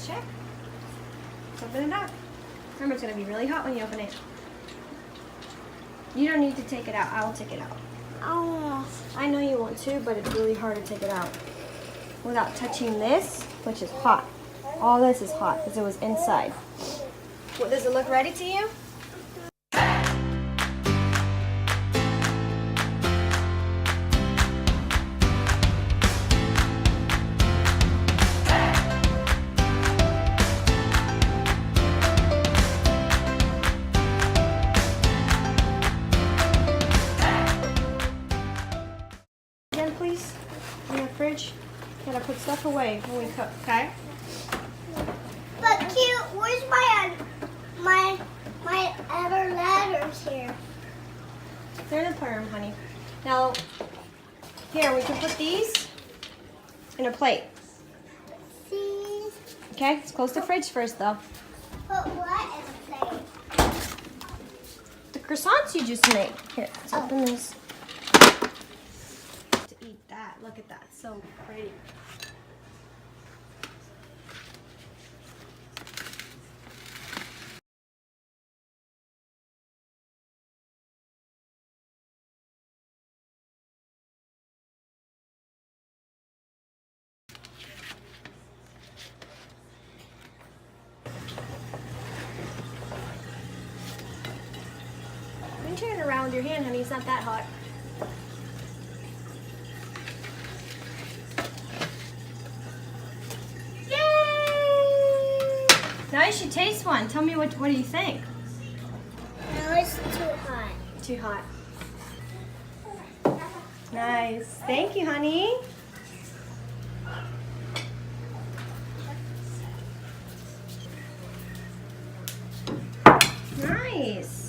Let's check. Let's open it up. Remember, it's going to be really hot when you open it. You don't need to take it out. I will take it out. Oh. I know you want to, but it's really hard to take it out without touching this, which is hot. All this is hot because it was inside. What, does it look ready to you? Again, please, in the fridge. Gotta put stuff away when we cook, okay? But cute, where's my other ladders here? They're in the playroom, honey. Now, here, we can put these in a plate. See? Okay, let's close the fridge first, though. But what is a plate? The croissants you just made. Here, let's open this. To eat that. Look at that. So pretty. You can turn it around with your hand, honey. It's not that hot. Yay! Now you should taste one. Tell me what do you think? No, it's too hot. Too hot. Nice. Thank you, honey. Nice.